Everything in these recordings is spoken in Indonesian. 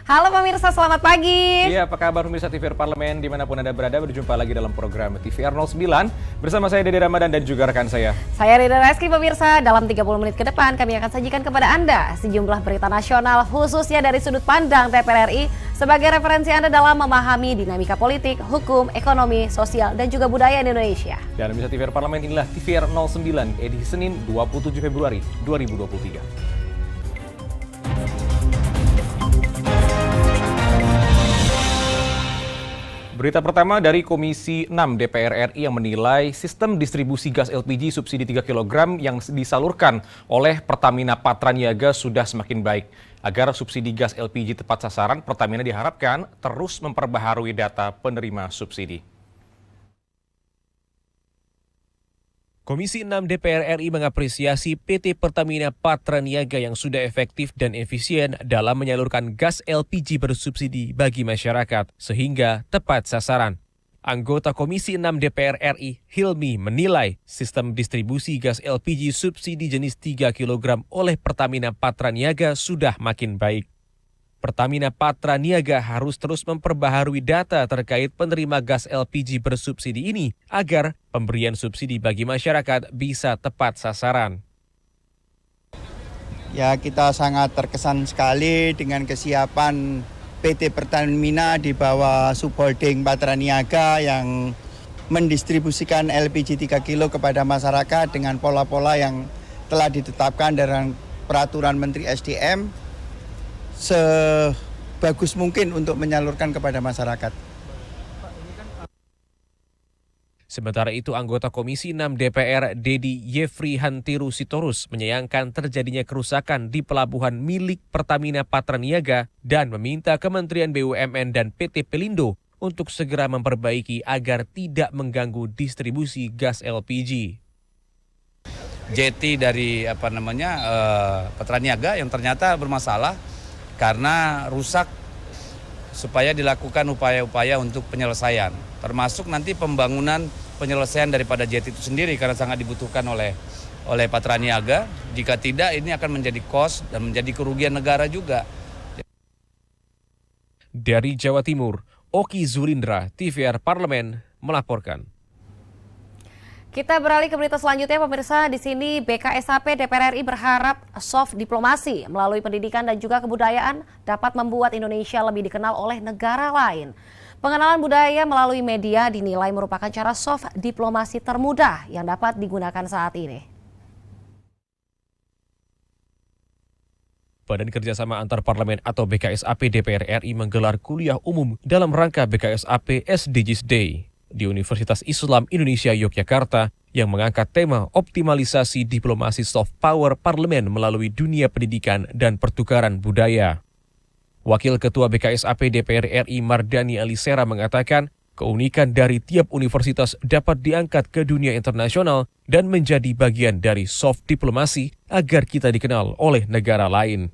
Halo pemirsa, selamat pagi. Iya, apa kabar pemirsa TVR Parlemen dimanapun Anda berada, berjumpa lagi dalam program TVR 09 bersama saya Dede Ramadan dan juga rekan saya. Saya Rida Reski pemirsa, dalam 30 menit ke depan kami akan sajikan kepada Anda sejumlah berita nasional khususnya dari sudut pandang DPR RI sebagai referensi Anda dalam memahami dinamika politik, hukum, ekonomi, sosial, dan juga budaya Indonesia. Dan pemirsa TVR Parlemen, inilah TVR 09 edisi Senin 27 Februari 2023. Berita pertama dari Komisi 6 DPR RI yang menilai sistem distribusi gas LPG subsidi 3 kg yang disalurkan oleh Pertamina Patraniaga sudah semakin baik. Agar subsidi gas LPG tepat sasaran, Pertamina diharapkan terus memperbaharui data penerima subsidi. Komisi 6 DPR RI mengapresiasi PT Pertamina Patraniaga yang sudah efektif dan efisien dalam menyalurkan gas LPG bersubsidi bagi masyarakat, sehingga tepat sasaran. Anggota Komisi 6 DPR RI, Hilmi, menilai sistem distribusi gas LPG subsidi jenis 3 kg oleh Pertamina Patraniaga sudah makin baik. Pertamina Patraniaga harus terus memperbaharui data terkait penerima gas LPG bersubsidi ini agar pemberian subsidi bagi masyarakat bisa tepat sasaran. Ya, kita sangat terkesan sekali dengan kesiapan PT Pertamina di bawah subholding Patraniaga yang mendistribusikan LPG 3 kilo kepada masyarakat dengan pola-pola yang telah ditetapkan dalam peraturan Menteri SDM sebagus mungkin untuk menyalurkan kepada masyarakat. Sementara itu, anggota Komisi 6 DPR Dedi Yefri Hantiru Sitorus menyayangkan terjadinya kerusakan di pelabuhan milik Pertamina Patraniaga dan meminta Kementerian BUMN dan PT Pelindo untuk segera memperbaiki agar tidak mengganggu distribusi gas LPG. Jeti dari Patraniaga yang ternyata bermasalah karena rusak, supaya dilakukan upaya-upaya untuk penyelesaian, termasuk nanti pembangunan penyelesaian daripada jeti itu sendiri karena sangat dibutuhkan oleh Patraniaga. Jika tidak, ini akan menjadi cost dan menjadi kerugian negara juga. Dari Jawa Timur, Oki Zulindra, TVR Parlemen melaporkan. Kita beralih ke berita selanjutnya pemirsa. Di sini BKSAP DPR RI berharap soft diplomasi melalui pendidikan dan juga kebudayaan dapat membuat Indonesia lebih dikenal oleh negara lain. Pengenalan budaya melalui media dinilai merupakan cara soft diplomasi termudah yang dapat digunakan saat ini. Badan Kerjasama Antar Parlemen atau BKSAP DPR RI menggelar kuliah umum dalam rangka BKSAP SDGs Day di Universitas Islam Indonesia Yogyakarta yang mengangkat tema optimalisasi diplomasi soft power parlemen melalui dunia pendidikan dan pertukaran budaya. Wakil Ketua BKSAP DPR RI Mardani Alisera mengatakan, keunikan dari tiap universitas dapat diangkat ke dunia internasional dan menjadi bagian dari soft diplomasi agar kita dikenal oleh negara lain.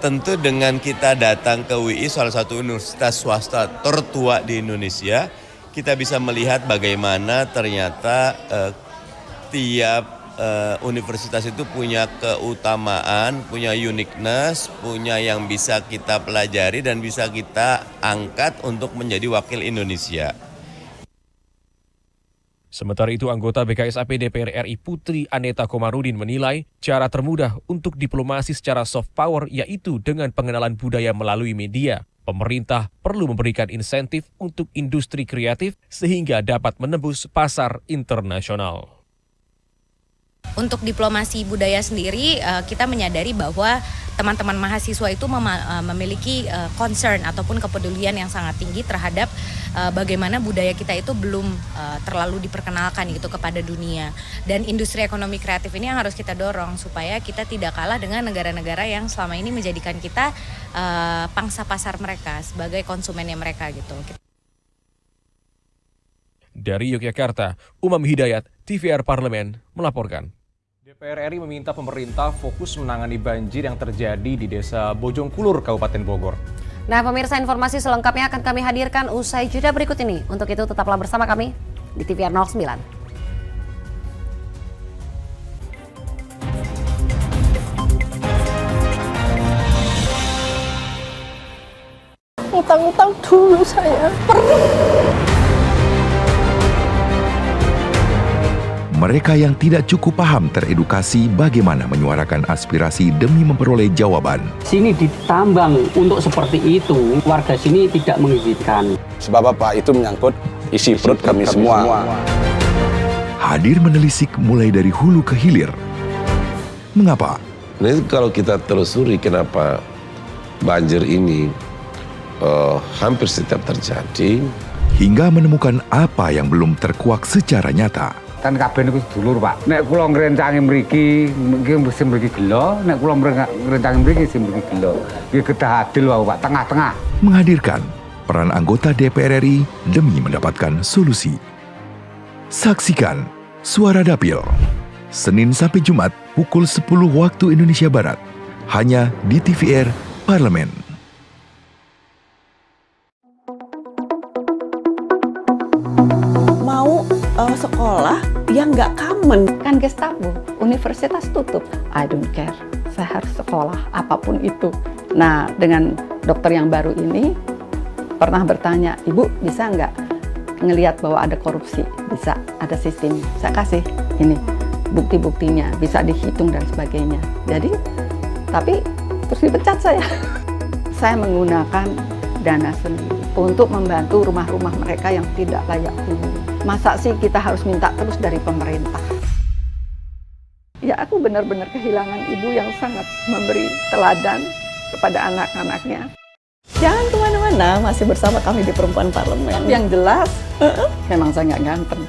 Tentu dengan kita datang ke UI, salah satu universitas swasta tertua di Indonesia, kita bisa melihat bagaimana ternyata tiap universitas itu punya keutamaan, punya uniqueness, punya yang bisa kita pelajari dan bisa kita angkat untuk menjadi wakil Indonesia. Sementara itu, anggota BKSAP DPR RI Putri Aneta Komarudin menilai cara termudah untuk diplomasi secara soft power yaitu dengan pengenalan budaya melalui media. Pemerintah perlu memberikan insentif untuk industri kreatif sehingga dapat menembus pasar internasional. Untuk diplomasi budaya sendiri, kita menyadari bahwa teman-teman mahasiswa itu memiliki concern ataupun kepedulian yang sangat tinggi terhadap bagaimana budaya kita itu belum terlalu diperkenalkan gitu kepada dunia. Dan industri ekonomi kreatif ini yang harus kita dorong supaya kita tidak kalah dengan negara-negara yang selama ini menjadikan kita pangsa pasar mereka sebagai konsumennya mereka gitu. Dari Yogyakarta, Umam Hidayat, TVR Parlemen melaporkan. DPR RI meminta pemerintah fokus menangani banjir yang terjadi di Desa Bojongkulur, Kabupaten Bogor. Nah pemirsa, informasi selengkapnya akan kami hadirkan usai jeda berikut ini. Untuk itu tetaplah bersama kami di TVR 09. utang-utang dulu saya. Mereka yang tidak cukup paham teredukasi bagaimana menyuarakan aspirasi demi memperoleh jawaban. Sini ditambang untuk seperti itu, warga sini tidak mengizinkan. Sebab apa itu menyangkut isi perut kami semua. Hadir menelisik mulai dari hulu ke hilir. Mengapa? Nah, kalau kita telusuri kenapa banjir ini hampir setiap terjadi, hingga menemukan apa yang belum terkuak secara nyata. Kan kabeh niku sedulur, Pak. Nek kula ngrencangi mriki, mesti mriki gelo, nek kula ngrencangi mriki mesti mriki gelo. Iki kedah adil wae, Pak, tengah-tengah. Menghadirkan peran anggota DPR RI demi mendapatkan solusi. Saksikan Suara Dapil, Senin sampai Jumat pukul 10 waktu Indonesia Barat, hanya di TVR Parlemen. Mau sekolah yang nggak common. Kan Gestapo, universitas tutup. I don't care, saya harus sekolah apapun itu. Nah, dengan dokter yang baru ini, pernah bertanya, Ibu bisa nggak ngelihat bahwa ada korupsi? Bisa, ada sistem. Saya kasih ini, bukti-buktinya, bisa dihitung dan sebagainya. Jadi, tapi terus dipecat saya. Saya menggunakan dana sendiri untuk membantu rumah-rumah mereka yang tidak layak huni. Masa sih kita harus minta terus dari pemerintah? Ya, aku benar-benar kehilangan ibu yang sangat memberi teladan kepada anak-anaknya. Jangan kemana-mana, masih bersama kami di Perempuan Parlemen. Tapi yang jelas, memang saya nggak ganteng.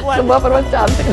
Sebuah perempuan cantik.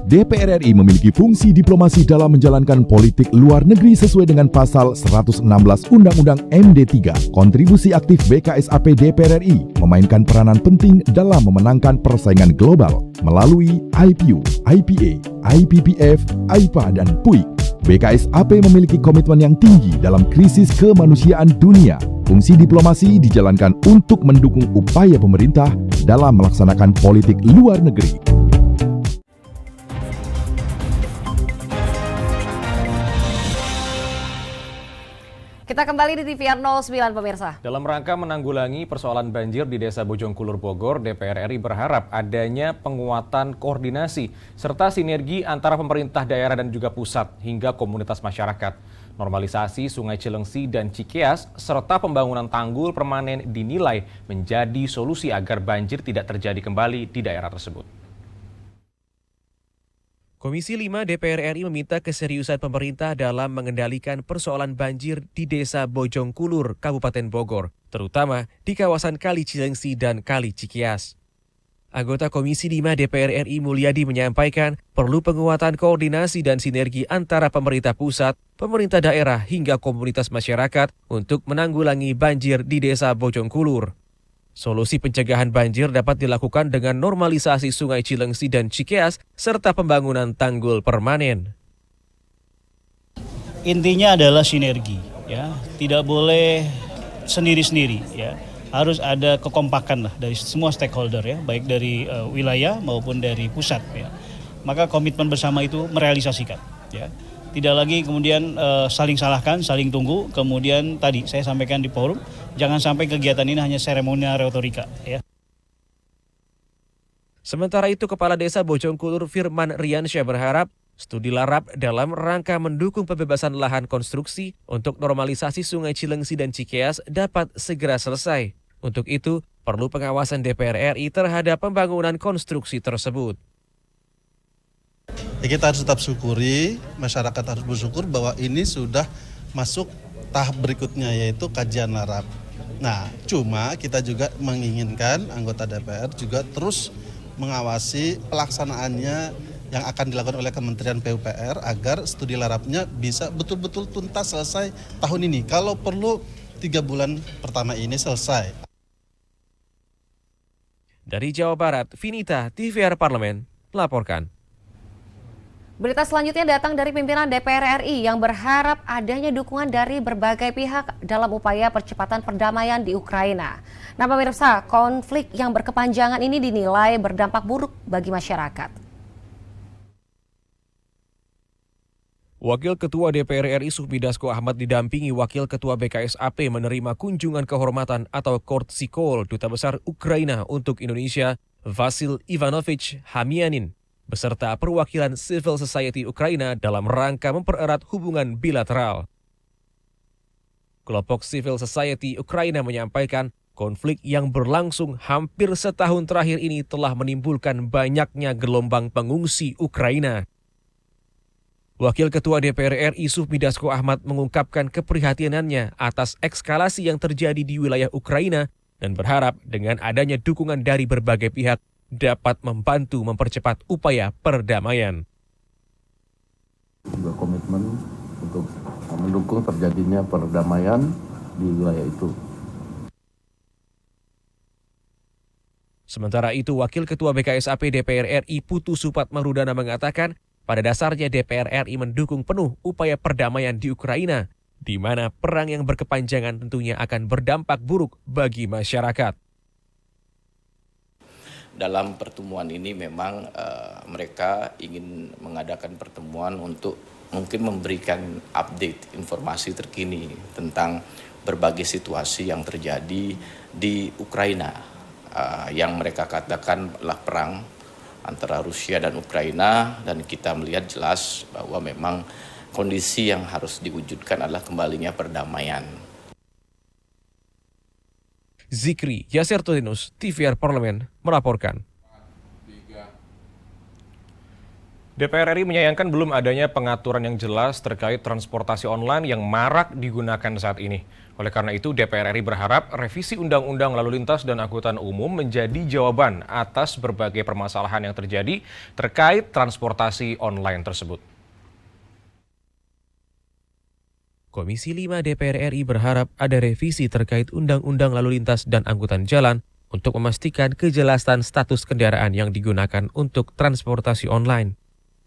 DPR RI memiliki fungsi diplomasi dalam menjalankan politik luar negeri sesuai dengan pasal 116 Undang-Undang MD3. Kontribusi aktif BKSAP DPR RI memainkan peranan penting dalam memenangkan persaingan global melalui IPU, IPA, IPPF, AIPA, dan PUIK. BKSAP memiliki komitmen yang tinggi dalam krisis kemanusiaan dunia. Fungsi diplomasi dijalankan untuk mendukung upaya pemerintah dalam melaksanakan politik luar negeri. Kita kembali di TVR 09 pemirsa. Dalam rangka menanggulangi persoalan banjir di Desa Bojongkulur Bogor, DPR RI berharap adanya penguatan koordinasi serta sinergi antara pemerintah daerah dan juga pusat hingga komunitas masyarakat. Normalisasi Sungai Cilengsi dan Cikeas serta pembangunan tanggul permanen dinilai menjadi solusi agar banjir tidak terjadi kembali di daerah tersebut. Komisi 5 DPR RI meminta keseriusan pemerintah dalam mengendalikan persoalan banjir di Desa Bojongkulur, Kabupaten Bogor, terutama di kawasan Kali Cilengsi dan Kali Cikeas. Anggota Komisi 5 DPR RI Mulyadi menyampaikan perlu penguatan koordinasi dan sinergi antara pemerintah pusat, pemerintah daerah hingga komunitas masyarakat untuk menanggulangi banjir di Desa Bojongkulur. Solusi pencegahan banjir dapat dilakukan dengan normalisasi Sungai Cilengsi dan Cikeas serta pembangunan tanggul permanen. Intinya adalah sinergi, ya. Tidak boleh sendiri-sendiri, ya. Harus ada kekompakan lah dari semua stakeholder, ya, baik dari wilayah maupun dari pusat, ya. Maka komitmen bersama itu merealisasikan, ya. Tidak lagi kemudian saling salahkan, saling tunggu. Kemudian tadi saya sampaikan di forum, jangan sampai kegiatan ini hanya seremonial retorika. Ya. Sementara itu, Kepala Desa Bojongkulur Firman Riansyah berharap studi larap dalam rangka mendukung pembebasan lahan konstruksi untuk normalisasi Sungai Cilengsi dan Cikeas dapat segera selesai. Untuk itu, perlu pengawasan DPR RI terhadap pembangunan konstruksi tersebut. Ya, kita harus tetap syukuri, masyarakat harus bersyukur bahwa ini sudah masuk tahap berikutnya yaitu kajian larap. Nah, cuma kita juga menginginkan anggota DPR juga terus mengawasi pelaksanaannya yang akan dilakukan oleh Kementerian PUPR agar studi larapnya bisa betul-betul tuntas selesai tahun ini. Kalau perlu 3 bulan pertama ini selesai. Dari Jawa Barat, Vinita, TVR Parlemen, melaporkan. Berita selanjutnya datang dari pimpinan DPR RI yang berharap adanya dukungan dari berbagai pihak dalam upaya percepatan perdamaian di Ukraina. Nah pemirsa, konflik yang berkepanjangan ini dinilai berdampak buruk bagi masyarakat. Wakil Ketua DPR RI Sufmi Dasko Ahmad didampingi Wakil Ketua BKSAP menerima kunjungan kehormatan atau courtesy call Duta Besar Ukraina untuk Indonesia, Vasil Ivanovich Hamianin, beserta perwakilan Civil Society Ukraina dalam rangka mempererat hubungan bilateral. Kelompok Civil Society Ukraina menyampaikan konflik yang berlangsung hampir setahun terakhir ini telah menimbulkan banyaknya gelombang pengungsi Ukraina. Wakil Ketua DPR RI Sufmi Dasko Ahmad mengungkapkan keprihatinannya atas eskalasi yang terjadi di wilayah Ukraina dan berharap dengan adanya dukungan dari berbagai pihak dapat membantu mempercepat upaya perdamaian. Berkomitmen untuk mendukung terjadinya perdamaian di wilayah itu. Sementara itu, Wakil Ketua BKSAP DPR RI Putu Supatmarudana mengatakan, pada dasarnya DPR RI mendukung penuh upaya perdamaian di Ukraina, di mana perang yang berkepanjangan tentunya akan berdampak buruk bagi masyarakat. Dalam pertemuan ini memang mereka ingin mengadakan pertemuan untuk mungkin memberikan update informasi terkini tentang berbagai situasi yang terjadi di Ukraina, yang mereka katakan adalah perang antara Rusia dan Ukraina, dan kita melihat jelas bahwa memang kondisi yang harus diwujudkan adalah kembalinya perdamaian. Zikri Yasser Tulinus, TVR Parlemen, melaporkan. DPR RI menyayangkan belum adanya pengaturan yang jelas terkait transportasi online yang marak digunakan saat ini. Oleh karena itu, DPR RI berharap revisi Undang-Undang Lalu Lintas dan Angkutan Umum menjadi jawaban atas berbagai permasalahan yang terjadi terkait transportasi online tersebut. Komisi 5 DPR RI berharap ada revisi terkait Undang-Undang Lalu Lintas dan Angkutan Jalan untuk memastikan kejelasan status kendaraan yang digunakan untuk transportasi online.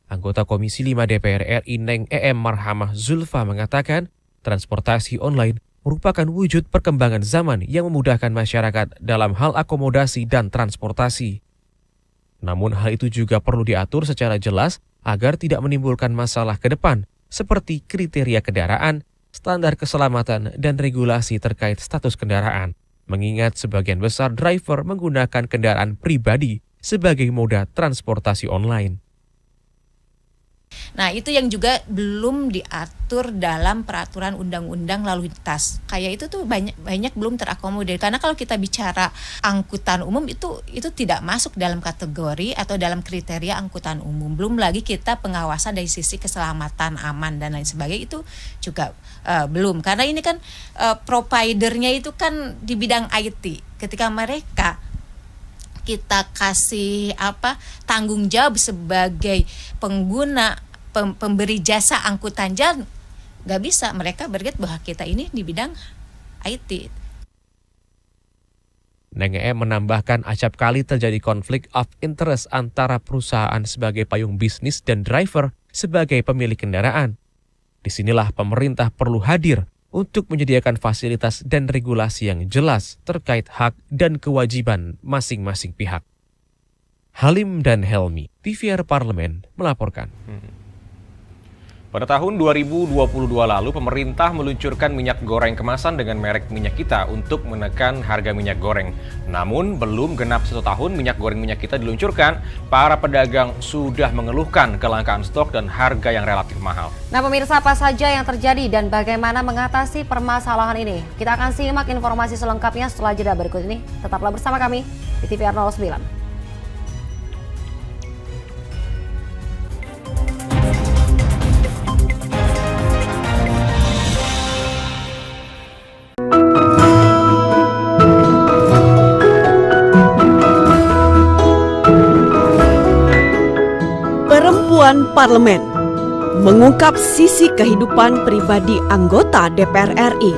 Anggota Komisi 5 DPR RI Neng EM Marhamah Zulfa mengatakan, transportasi online merupakan wujud perkembangan zaman yang memudahkan masyarakat dalam hal akomodasi dan transportasi. Namun hal itu juga perlu diatur secara jelas agar tidak menimbulkan masalah ke depan, seperti kriteria kendaraan, standar keselamatan, dan regulasi terkait status kendaraan. Mengingat sebagian besar driver menggunakan kendaraan pribadi sebagai moda transportasi online. Nah, itu yang juga belum diatur dalam peraturan undang-undang lalu lintas. Kayak itu tuh banyak belum terakomodir. Karena kalau kita bicara angkutan umum itu tidak masuk dalam kategori atau dalam kriteria angkutan umum. Belum lagi kita pengawasan dari sisi keselamatan, aman dan lain sebagainya itu juga belum. Karena ini kan providernya itu kan di bidang IT. Ketika mereka kita kasih tanggung jawab sebagai pengguna pemberi jasa angkutan jalan, nggak bisa mereka berget bahwa kita ini di bidang IT. Neng EM menambahkan acap kali terjadi konflik of interest antara perusahaan sebagai payung bisnis dan driver sebagai pemilik kendaraan. Disinilah pemerintah perlu hadir untuk menyediakan fasilitas dan regulasi yang jelas terkait hak dan kewajiban masing-masing pihak. Halim dan Helmi, TVR Parlemen, melaporkan. Pada tahun 2022 lalu, pemerintah meluncurkan minyak goreng kemasan dengan merek Minyak Kita untuk menekan harga minyak goreng. Namun, belum genap 1 tahun minyak goreng Minyak Kita diluncurkan, para pedagang sudah mengeluhkan kelangkaan stok dan harga yang relatif mahal. Nah pemirsa, apa saja yang terjadi dan bagaimana mengatasi permasalahan ini? Kita akan simak informasi selengkapnya setelah jeda berikut ini. Tetaplah bersama kami di TVR 09. Perempuan Parlemen mengungkap sisi kehidupan pribadi anggota DPR RI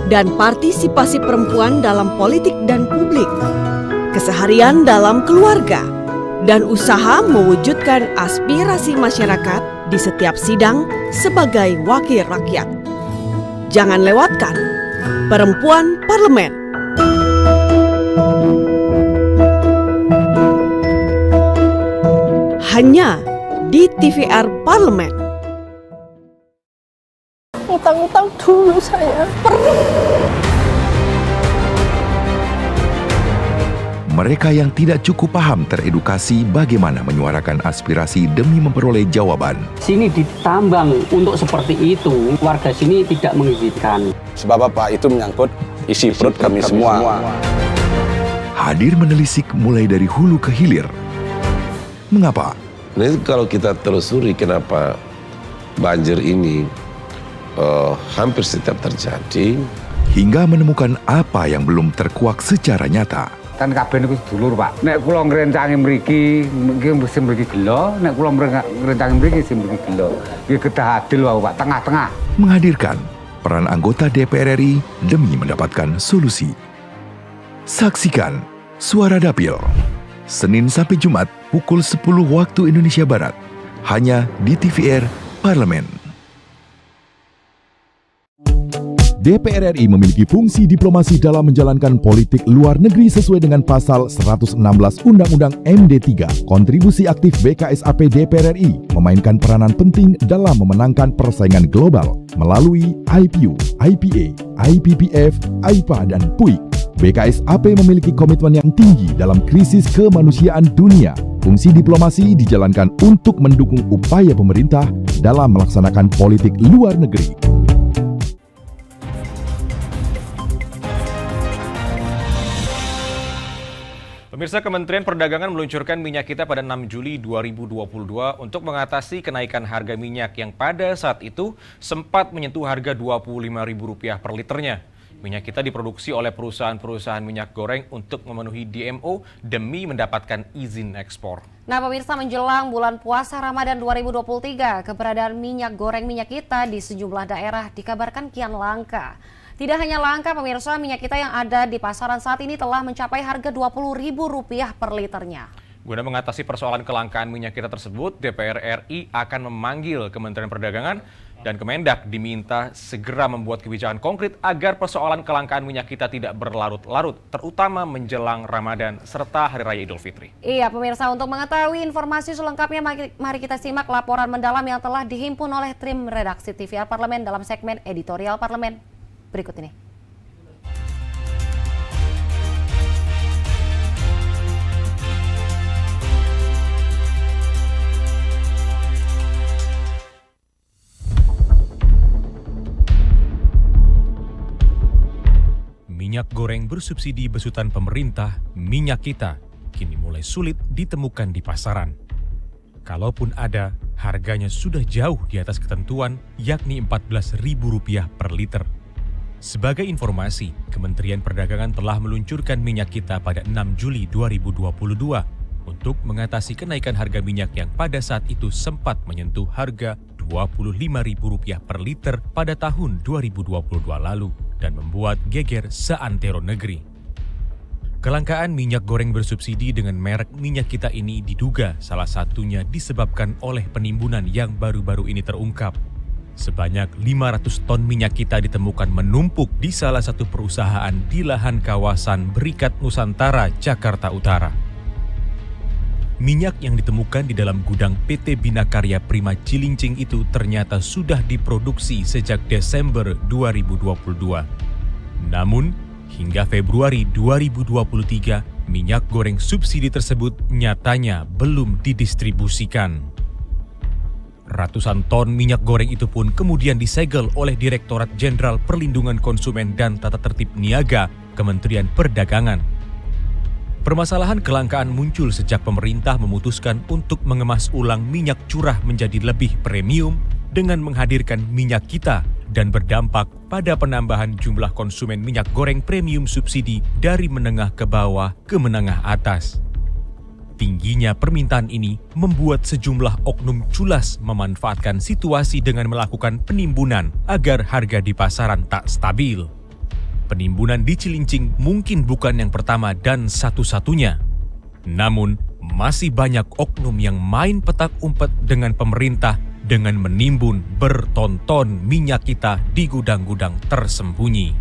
dan partisipasi perempuan dalam politik dan publik, keseharian dalam keluarga, dan usaha mewujudkan aspirasi masyarakat di setiap sidang sebagai wakil rakyat. Jangan lewatkan Perempuan Parlemen. Hanya di TVR Parlemen. tahu dulu saya. Mereka yang tidak cukup paham teredukasi bagaimana menyuarakan aspirasi demi memperoleh jawaban. Sini ditambang untuk seperti itu, warga sini tidak mengizinkan. Sebab apa? Itu menyangkut isi perut kami semua. Hadir menelisik mulai dari hulu ke hilir. Mengapa? Nah, kalau kita telusuri kenapa banjir ini hampir setiap terjadi, hingga menemukan apa yang belum terkuak secara nyata. Kan kabeh niku sedulur, Pak. Nek kula ngrencangi mriki, sing mriki gelo, nek kula ngrencangi mriki sing mriki gelo. Nggih kedah adil wae, Pak, tengah-tengah. Menghadirkan peran anggota DPR RI demi mendapatkan solusi. Saksikan Suara Dapil, Senin sampai Jumat pukul 10 waktu Indonesia Barat, hanya di TVR Parlemen. DPR RI memiliki fungsi diplomasi dalam menjalankan politik luar negeri sesuai dengan pasal 116 Undang-Undang MD 3. Kontribusi aktif BKSAP DPR RI memainkan peranan penting dalam memenangkan persaingan global melalui IPU, IPA, IPPF, AIPA, dan PUIK. BKSAP memiliki komitmen yang tinggi dalam krisis kemanusiaan dunia. Fungsi diplomasi dijalankan untuk mendukung upaya pemerintah dalam melaksanakan politik luar negeri. Pemirsa, Kementerian Perdagangan meluncurkan minyak kita pada 6 Juli 2022 untuk mengatasi kenaikan harga minyak yang pada saat itu sempat menyentuh harga Rp25.000 per liternya. Minyak kita diproduksi oleh perusahaan-perusahaan minyak goreng untuk memenuhi DMO demi mendapatkan izin ekspor. Nah, pemirsa, menjelang bulan puasa Ramadan 2023, keberadaan minyak goreng minyak kita di sejumlah daerah dikabarkan kian langka. Tidak hanya langka, pemirsa, minyak kita yang ada di pasaran saat ini telah mencapai harga Rp20.000 per liternya. Guna mengatasi persoalan kelangkaan minyak kita tersebut, DPR RI akan memanggil Kementerian Perdagangan dan Kemendak diminta segera membuat kebijakan konkret agar persoalan kelangkaan minyak kita tidak berlarut-larut, terutama menjelang Ramadan serta Hari Raya Idul Fitri. Iya, pemirsa, untuk mengetahui informasi selengkapnya, mari kita simak laporan mendalam yang telah dihimpun oleh tim redaksi TVR Parlemen dalam segmen Editorial Parlemen berikut ini. Minyak goreng bersubsidi besutan pemerintah, minyak kita, kini mulai sulit ditemukan di pasaran. Kalaupun ada, harganya sudah jauh di atas ketentuan, yakni Rp14.000 per liter. Sebagai informasi, Kementerian Perdagangan telah meluncurkan minyak kita pada 6 Juli 2022 untuk mengatasi kenaikan harga minyak yang pada saat itu sempat menyentuh harga Rp25.000 per liter pada tahun 2022 lalu dan membuat geger seantero negeri. Kelangkaan minyak goreng bersubsidi dengan merek minyak kita ini diduga salah satunya disebabkan oleh penimbunan yang baru-baru ini terungkap. Sebanyak 500 ton minyak kita ditemukan menumpuk di salah satu perusahaan di lahan kawasan Berikat Nusantara, Jakarta Utara. Minyak yang ditemukan di dalam gudang PT Bina Karya Prima Cilincing itu ternyata sudah diproduksi sejak Desember 2022. Namun, hingga Februari 2023, minyak goreng subsidi tersebut nyatanya belum didistribusikan. Ratusan ton minyak goreng itu pun kemudian disegel oleh Direktorat Jenderal Perlindungan Konsumen dan Tata Tertib Niaga Kementerian Perdagangan. Permasalahan kelangkaan muncul sejak pemerintah memutuskan untuk mengemas ulang minyak curah menjadi lebih premium dengan menghadirkan minyak kita dan berdampak pada penambahan jumlah konsumen minyak goreng premium subsidi dari menengah ke bawah ke menengah atas. Tingginya permintaan ini membuat sejumlah oknum culas memanfaatkan situasi dengan melakukan penimbunan agar harga di pasaran tak stabil. Penimbunan di Cilincing mungkin bukan yang pertama dan satu-satunya. Namun, masih banyak oknum yang main petak umpet dengan pemerintah dengan menimbun berton-ton minyak kita di gudang-gudang tersembunyi.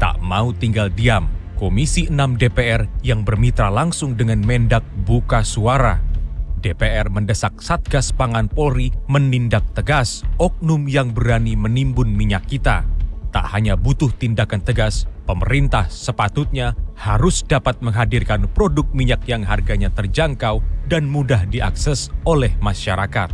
Tak mau tinggal diam, Komisi 6 DPR yang bermitra langsung dengan Mendak buka suara. DPR mendesak Satgas Pangan Polri menindak tegas oknum yang berani menimbun minyak kita. Tak hanya butuh tindakan tegas, pemerintah sepatutnya harus dapat menghadirkan produk minyak yang harganya terjangkau dan mudah diakses oleh masyarakat.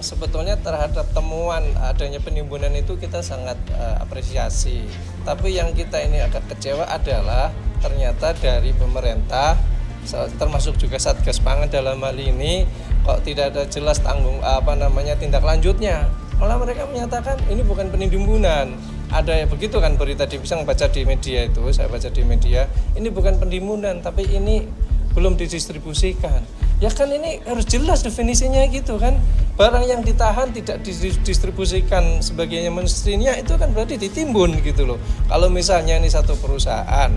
Sebetulnya terhadap temuan adanya penimbunan itu kita sangat apresiasi. Tapi yang kita ini agak kecewa adalah ternyata dari pemerintah, termasuk juga Satgas Pangan dalam hal ini, kok tidak ada jelas tindak lanjutnya. Malah mereka menyatakan ini bukan penimbunan. Ada begitu kan berita bisa baca di media itu, saya baca di media, ini bukan penimbunan tapi ini belum didistribusikan. Ya kan ini harus jelas definisinya gitu kan. Barang yang ditahan tidak didistribusikan sebagainya mestinya itu kan berarti ditimbun gitu loh. Kalau misalnya ini satu perusahaan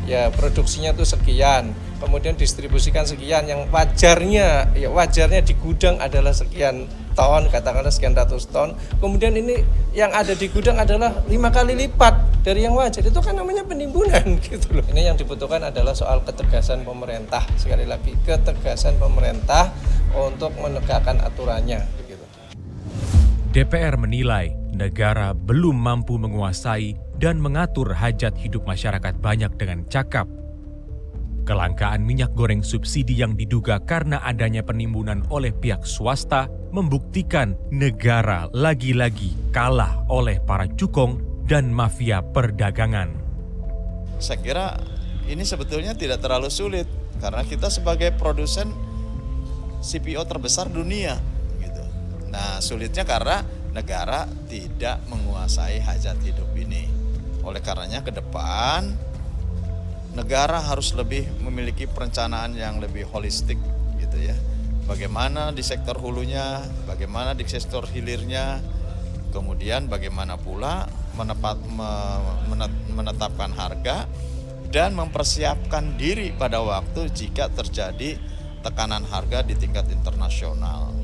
ya produksinya tuh sekian, kemudian distribusikan sekian, yang wajarnya di gudang adalah sekian ton, katakanlah sekian ratus ton, kemudian ini yang ada di gudang adalah 5 kali lipat dari yang wajar, itu kan namanya penimbunan gitu loh. Ini yang dibutuhkan adalah soal ketegasan pemerintah, sekali lagi ketegasan pemerintah untuk menegakkan aturannya begitu. DPR menilai negara belum mampu menguasai dan mengatur hajat hidup masyarakat banyak dengan cakap. Kelangkaan minyak goreng subsidi yang diduga karena adanya penimbunan oleh pihak swasta membuktikan negara lagi-lagi kalah oleh para cukong dan mafia perdagangan. Saya kira ini sebetulnya tidak terlalu sulit karena kita sebagai produsen CPO terbesar dunia. Gitu. Nah, sulitnya karena negara tidak menguasai hajat hidup ini. Oleh karenanya ke depan negara harus lebih memiliki perencanaan yang lebih holistik gitu ya. Bagaimana di sektor hulunya, bagaimana di sektor hilirnya, kemudian bagaimana pula menetapkan harga dan mempersiapkan diri pada waktu jika terjadi tekanan harga di tingkat internasional.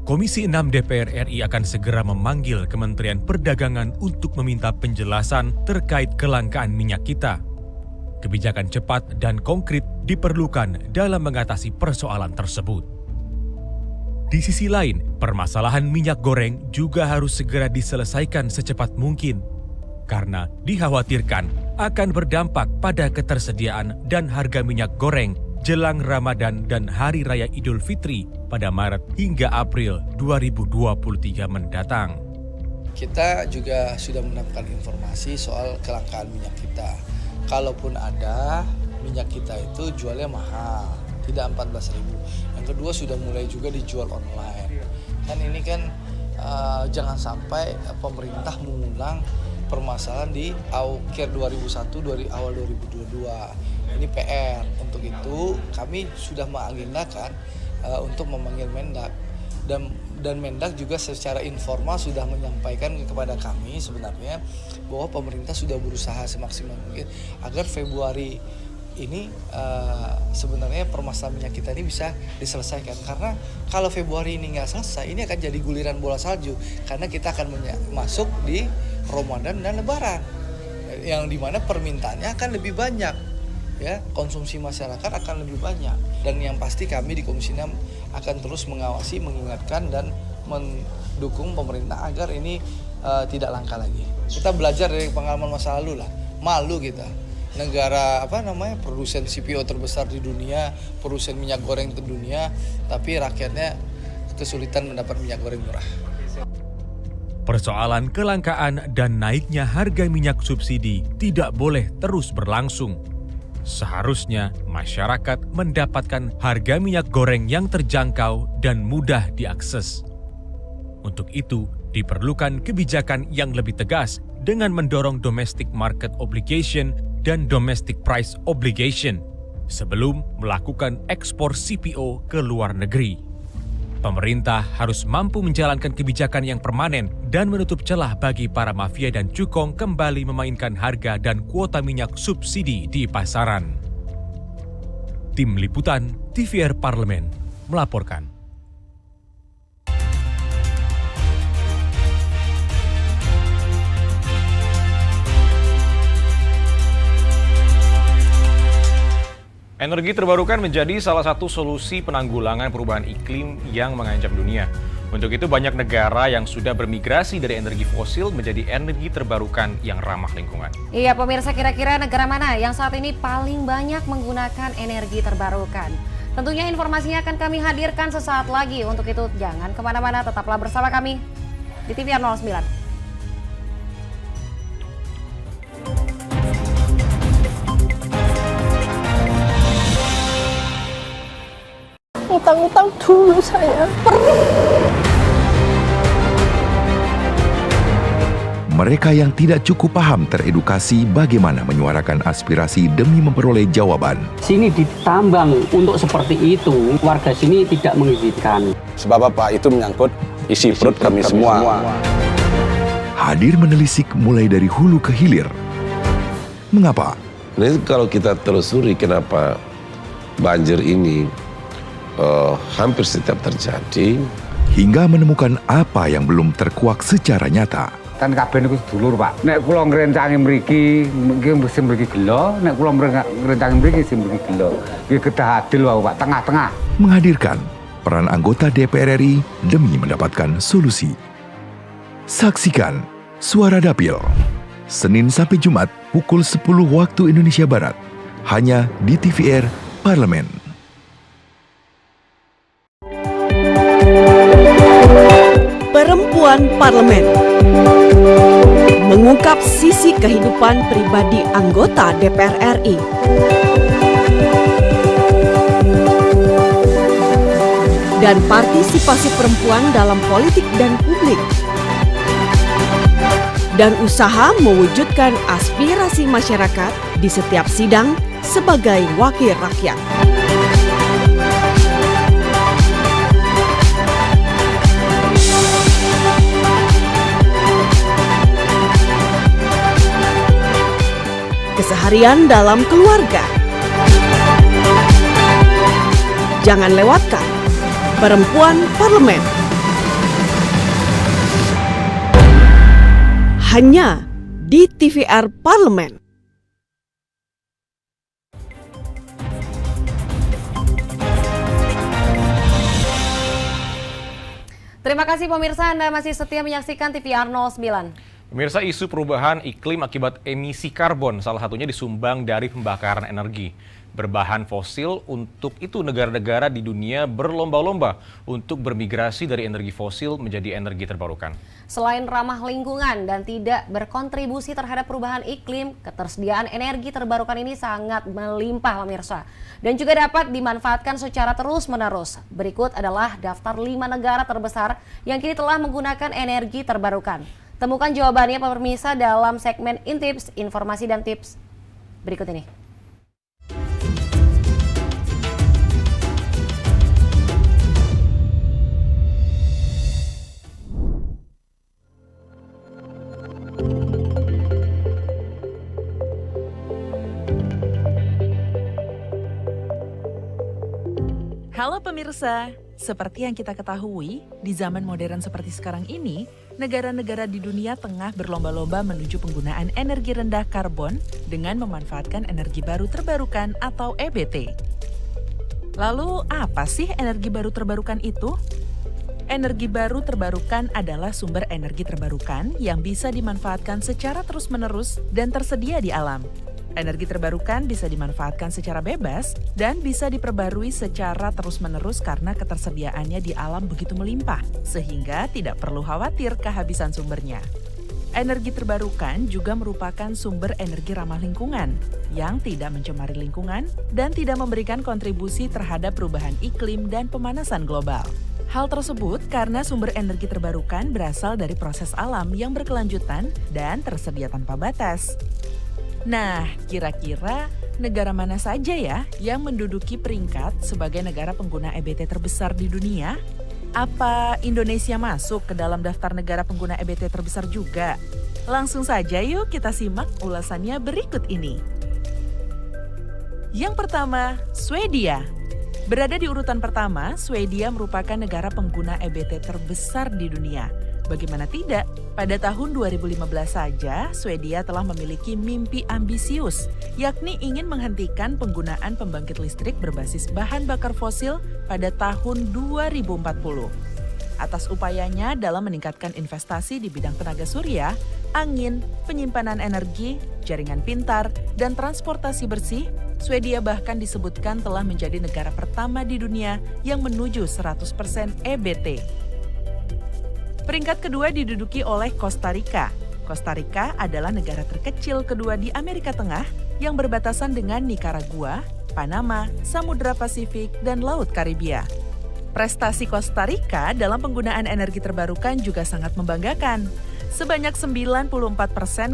Komisi 6 DPR RI akan segera memanggil Kementerian Perdagangan untuk meminta penjelasan terkait kelangkaan minyak kita. Kebijakan cepat dan konkret diperlukan dalam mengatasi persoalan tersebut. Di sisi lain, permasalahan minyak goreng juga harus segera diselesaikan secepat mungkin, karena dikhawatirkan akan berdampak pada ketersediaan dan harga minyak goreng jelang Ramadan dan Hari Raya Idul Fitri pada Maret hingga April 2023 mendatang. Kita juga sudah mendapatkan informasi soal kelangkaan minyak kita. Kalaupun ada, minyak kita itu jualnya mahal, tidak 14.000. Yang kedua sudah mulai juga dijual online. Kan ini kan jangan sampai pemerintah mengulang permasalahan di akhir 2001 dari awal 2022. Ini PR. Untuk itu kami sudah mengagendakan untuk memanggil Mendak dan Mendak juga secara informal sudah menyampaikan kepada kami sebenarnya bahwa pemerintah sudah berusaha semaksimal mungkin agar Februari ini sebenarnya permasalahan minyak kita ini bisa diselesaikan, karena kalau Februari ini nggak selesai ini akan jadi guliran bola salju karena kita akan masuk di Ramadan dan Lebaran yang dimana permintaannya akan lebih banyak, ya, konsumsi masyarakat akan lebih banyak. Dan yang pasti kami di Komisi 6 akan terus mengawasi, mengingatkan dan mendukung pemerintah agar ini tidak langka lagi. Kita belajar dari pengalaman masa lalu lah, malu kita. Negara produsen CPO terbesar di dunia, produsen minyak goreng terdunia, tapi rakyatnya kesulitan mendapat minyak goreng murah. Persoalan kelangkaan dan naiknya harga minyak subsidi tidak boleh terus berlangsung. Seharusnya masyarakat mendapatkan harga minyak goreng yang terjangkau dan mudah diakses. Untuk itu, diperlukan kebijakan yang lebih tegas dengan mendorong domestic market obligation dan domestic price obligation sebelum melakukan ekspor CPO ke luar negeri. Pemerintah harus mampu menjalankan kebijakan yang permanen dan menutup celah bagi para mafia dan cukong kembali memainkan harga dan kuota minyak subsidi di pasaran. Tim Liputan TVR Parlemen melaporkan. Energi terbarukan menjadi salah satu solusi penanggulangan perubahan iklim yang mengancam dunia. Untuk itu banyak negara yang sudah bermigrasi dari energi fosil menjadi energi terbarukan yang ramah lingkungan. Iya pemirsa, kira-kira negara mana yang saat ini paling banyak menggunakan energi terbarukan? Tentunya informasinya akan kami hadirkan sesaat lagi. Untuk itu jangan kemana-mana, tetaplah bersama kami di TVR 09. Utang-utang dulu saya perih. Mereka yang tidak cukup paham teredukasi bagaimana menyuarakan aspirasi demi memperoleh jawaban. Sini ditambang untuk seperti itu, warga sini tidak mengizinkan. Sebab apa? Itu menyangkut isi perut kami semua. Hadir menelisik mulai dari hulu ke hilir. Mengapa? Ini kalau kita telusuri kenapa banjir ini hampir setiap terjadi, hingga menemukan apa yang belum terkuak secara nyata. Kan kabeh niku sedulur, Pak. Nek kula ngrencangi mriki, nggih sing mriki gelo, nek kula ngrencangi mriki sing mriki gelo. Nggih kedah adil wae, Pak, tengah-tengah. Menghadirkan peran anggota DPR RI demi mendapatkan solusi. Saksikan Suara Dapil, Senin sampai Jumat pukul 10 waktu Indonesia Barat, hanya di TVR Parlemen. Perempuan Parlemen mengungkap sisi kehidupan pribadi anggota DPR RI. Dan partisipasi perempuan dalam politik dan publik. Dan usaha mewujudkan aspirasi masyarakat di setiap sidang sebagai wakil rakyat. Keseharian dalam keluarga. Jangan lewatkan Perempuan Parlemen. Hanya di TVR Parlemen. Terima kasih pemirsa, Anda masih setia menyaksikan TVR 09. Pemirsa, isu perubahan iklim akibat emisi karbon salah satunya disumbang dari pembakaran energi berbahan fosil. Untuk itu negara-negara di dunia berlomba-lomba untuk bermigrasi dari energi fosil menjadi energi terbarukan. Selain ramah lingkungan dan tidak berkontribusi terhadap perubahan iklim, ketersediaan energi terbarukan ini sangat melimpah pemirsa dan juga dapat dimanfaatkan secara terus-menerus. Berikut adalah daftar 5 negara terbesar yang kini telah menggunakan energi terbarukan. Temukan jawabannya pemirsa dalam segmen Intips, Informasi dan Tips berikut ini. Halo pemirsa, seperti yang kita ketahui, di zaman modern seperti sekarang ini, negara-negara di dunia tengah berlomba-lomba menuju penggunaan energi rendah karbon dengan memanfaatkan energi baru terbarukan atau EBT. Lalu, apa sih energi baru terbarukan itu? Energi baru terbarukan adalah sumber energi terbarukan yang bisa dimanfaatkan secara terus-menerus dan tersedia di alam. Energi terbarukan bisa dimanfaatkan secara bebas dan bisa diperbarui secara terus-menerus karena ketersediaannya di alam begitu melimpah, sehingga tidak perlu khawatir kehabisan sumbernya. Energi terbarukan juga merupakan sumber energi ramah lingkungan yang tidak mencemari lingkungan dan tidak memberikan kontribusi terhadap perubahan iklim dan pemanasan global. Hal tersebut karena sumber energi terbarukan berasal dari proses alam yang berkelanjutan dan tersedia tanpa batas. Nah, kira-kira negara mana saja ya yang menduduki peringkat sebagai negara pengguna EBT terbesar di dunia? Apa Indonesia masuk ke dalam daftar negara pengguna EBT terbesar juga? Langsung saja yuk kita simak ulasannya berikut ini. Yang pertama, Swedia. Berada di urutan pertama, Swedia merupakan negara pengguna EBT terbesar di dunia. Bagaimana tidak, pada tahun 2015 saja, Swedia telah memiliki mimpi ambisius, yakni ingin menghentikan penggunaan pembangkit listrik berbasis bahan bakar fosil pada tahun 2040. Atas upayanya dalam meningkatkan investasi di bidang tenaga surya, angin, penyimpanan energi, jaringan pintar, dan transportasi bersih, Swedia bahkan disebutkan telah menjadi negara pertama di dunia yang menuju 100% EBT. Peringkat kedua diduduki oleh Costa Rica. Costa Rica adalah negara terkecil kedua di Amerika Tengah yang berbatasan dengan Nicaragua, Panama, Samudra Pasifik, dan Laut Karibia. Prestasi Costa Rica dalam penggunaan energi terbarukan juga sangat membanggakan. Sebanyak 94%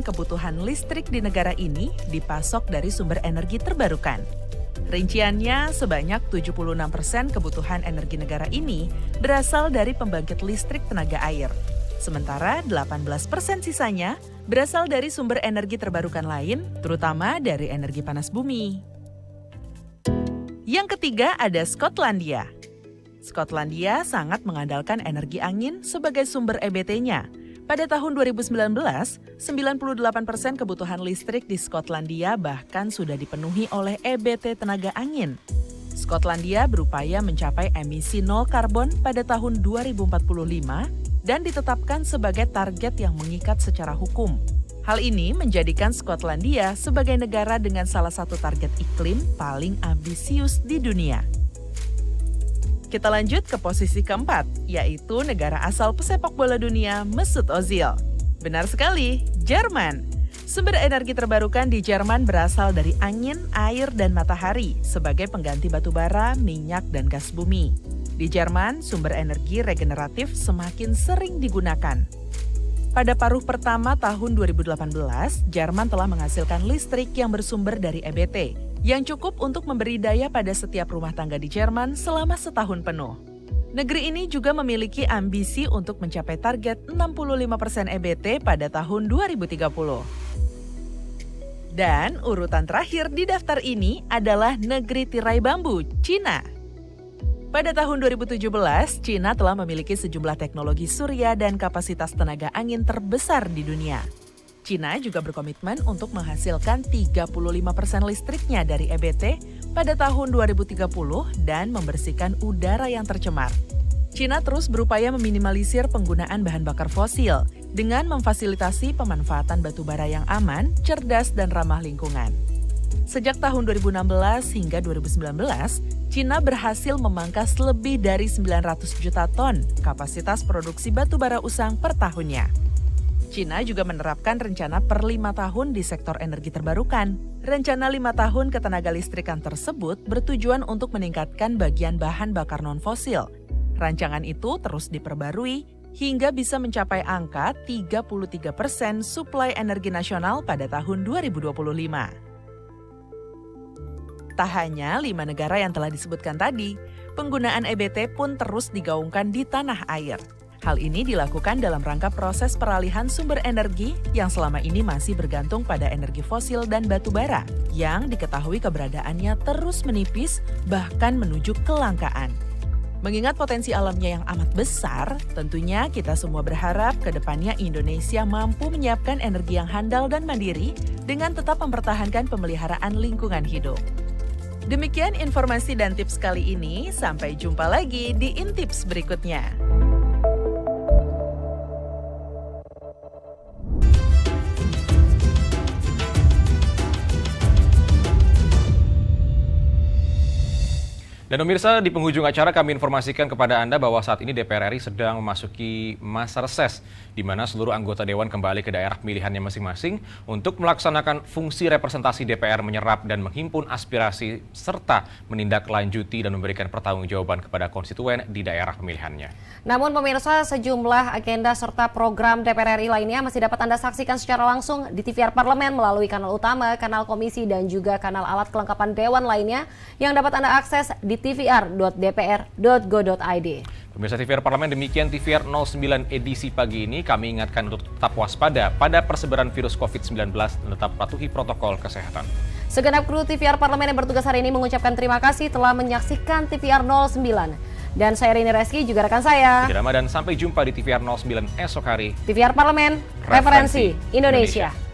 kebutuhan listrik di negara ini dipasok dari sumber energi terbarukan. Rinciannya, sebanyak 76% kebutuhan energi negara ini berasal dari pembangkit listrik tenaga air. Sementara 18% sisanya berasal dari sumber energi terbarukan lain, terutama dari energi panas bumi. Yang ketiga ada Skotlandia. Skotlandia sangat mengandalkan energi angin sebagai sumber EBT-nya. Pada tahun 2019, 98% kebutuhan listrik di Skotlandia bahkan sudah dipenuhi oleh EBT tenaga angin. Skotlandia berupaya mencapai emisi nol karbon pada tahun 2045 dan ditetapkan sebagai target yang mengikat secara hukum. Hal ini menjadikan Skotlandia sebagai negara dengan salah satu target iklim paling ambisius di dunia. Kita lanjut ke posisi keempat, yaitu negara asal pesepak bola dunia Mesut Ozil. Benar sekali, Jerman. Sumber energi terbarukan di Jerman berasal dari angin, air, dan matahari sebagai pengganti batu bara, minyak, dan gas bumi. Di Jerman, sumber energi regeneratif semakin sering digunakan. Pada paruh pertama tahun 2018, Jerman telah menghasilkan listrik yang bersumber dari EBT, yang cukup untuk memberi daya pada setiap rumah tangga di Jerman selama setahun penuh. Negeri ini juga memiliki ambisi untuk mencapai target 65% EBT pada tahun 2030. Dan urutan terakhir di daftar ini adalah negeri tirai bambu, Cina. Pada tahun 2017, Cina telah memiliki sejumlah teknologi surya dan kapasitas tenaga angin terbesar di dunia. Cina juga berkomitmen untuk menghasilkan 35% listriknya dari EBT pada tahun 2030 dan membersihkan udara yang tercemar. Cina terus berupaya meminimalisir penggunaan bahan bakar fosil dengan memfasilitasi pemanfaatan batu bara yang aman, cerdas, dan ramah lingkungan. Sejak tahun 2016 hingga 2019, Cina berhasil memangkas lebih dari 900 juta ton kapasitas produksi batu bara usang per tahunnya. Cina juga menerapkan rencana per 5 tahun di sektor energi terbarukan. Rencana 5 tahun ketenaga listrikan tersebut bertujuan untuk meningkatkan bagian bahan bakar non-fosil. Rancangan itu terus diperbarui hingga bisa mencapai angka 33% suplai energi nasional pada tahun 2025. Tak hanya 5 negara yang telah disebutkan tadi, penggunaan EBT pun terus digaungkan di tanah air. Hal ini dilakukan dalam rangka proses peralihan sumber energi yang selama ini masih bergantung pada energi fosil dan batu bara, yang diketahui keberadaannya terus menipis bahkan menuju kelangkaan. Mengingat potensi alamnya yang amat besar, tentunya kita semua berharap ke depannya Indonesia mampu menyiapkan energi yang handal dan mandiri dengan tetap mempertahankan pemeliharaan lingkungan hidup. Demikian informasi dan tips kali ini, sampai jumpa lagi di Intips berikutnya. Dan pemirsa, di penghujung acara kami informasikan kepada Anda bahwa saat ini DPR RI sedang memasuki masa reses, di mana seluruh anggota Dewan kembali ke daerah pemilihannya masing-masing untuk melaksanakan fungsi representasi DPR menyerap dan menghimpun aspirasi serta menindaklanjuti dan memberikan pertanggungjawaban kepada konstituen di daerah pemilihannya. Namun pemirsa, sejumlah agenda serta program DPR RI lainnya masih dapat Anda saksikan secara langsung di TVR Parlemen melalui kanal utama, kanal komisi, dan juga kanal alat kelengkapan Dewan lainnya yang dapat Anda akses di tvr.dpr.go.id. Pemirsa TVR Parlemen, demikian TVR 09 edisi pagi ini. Kami ingatkan untuk tetap waspada pada persebaran virus COVID-19 dan tetap patuhi protokol kesehatan. Segenap kru TVR Parlemen yang bertugas hari ini mengucapkan terima kasih telah menyaksikan TVR 09. Dan saya Rini Reski, juga rekan saya. Ramadan, sampai jumpa di TVR 09 esok hari. TVR Parlemen, Referensi Indonesia.